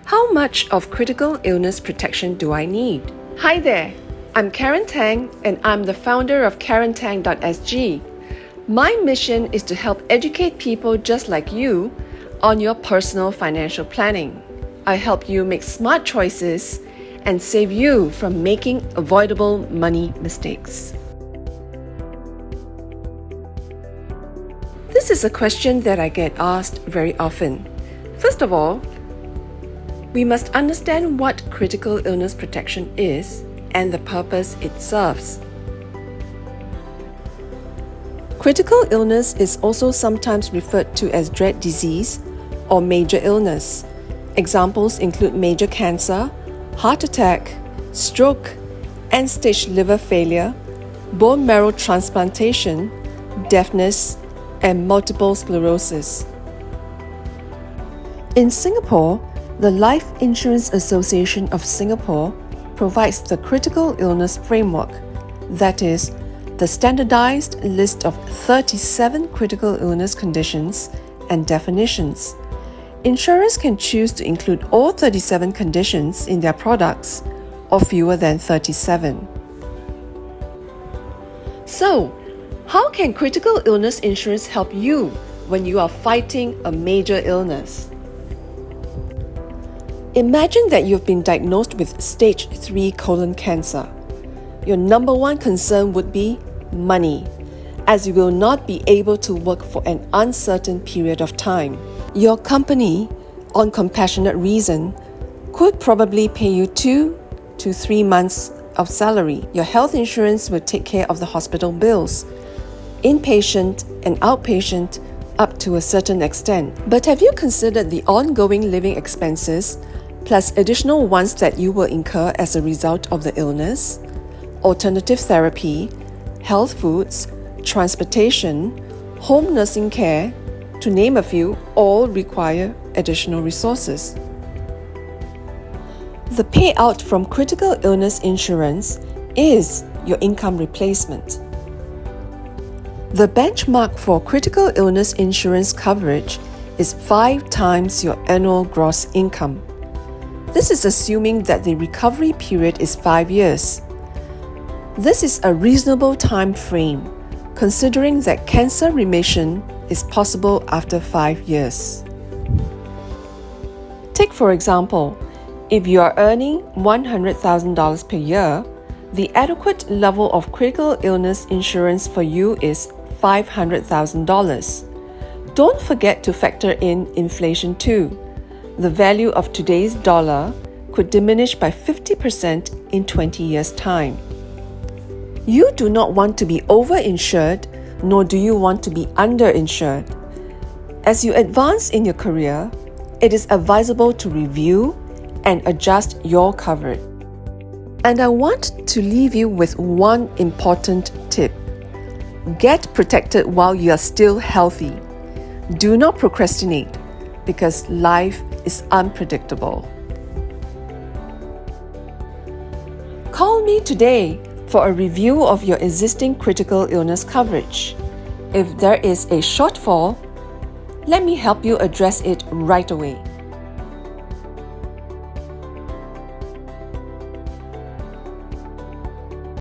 How much of critical illness protection do I need? Hi there, I'm Karen Tang and I'm the founder of KarenTang.sg. My mission is to help educate people just like you on your personal financial planning. I help you make smart choices and save you from making avoidable money mistakes. This is a question that I get asked very often. First of all, we must understand what critical illness protection is and the purpose it serves. Critical illness is also sometimes referred to as dread disease or major illness. Examples include major cancer, heart attack, stroke, end-stage liver failure, bone marrow transplantation, deafness, and multiple sclerosis. In Singapore, the Life Insurance Association of Singapore provides the critical illness framework, that is, the standardized list of 37 critical illness conditions and definitions. Insurers can choose to include all 37 conditions in their products or fewer than 37. So, how can critical illness insurance help you when you are fighting a major illness? Imagine that you've been diagnosed with stage 3 colon cancer. Your number one concern would be money, as you will not be able to work for an uncertain period of time. Your company, on compassionate reason, could probably pay you 2 to 3 months of salary. Your health insurance will take care of the hospital bills, inpatient and outpatient up to a certain extent. But have you considered the ongoing living expenses, plus additional ones that you will incur as a result of the illness? Alternative therapy, health foods, transportation, home nursing care, to name a few, all require additional resources. The payout from critical illness insurance is your income replacement. The benchmark for critical illness insurance coverage is 5 times your annual gross income. This is assuming that the recovery period is 5 years. This is a reasonable time frame, considering that cancer remission is possible after 5 years. Take for example, if you are earning $100,000 per year, the adequate level of critical illness insurance for you is $500,000. Don't forget to factor in inflation too. The value of today's dollar could diminish by 50% in 20 years' time. You do not want to be overinsured, nor do you want to be underinsured. As you advance in your career, it is advisable to review and adjust your coverage. And I want to leave you with one important tip. Get protected while you are still healthy. Do not procrastinate, because life is unpredictable. Call me today for a review of your existing critical illness coverage. If there is a shortfall, let me help you address it right away.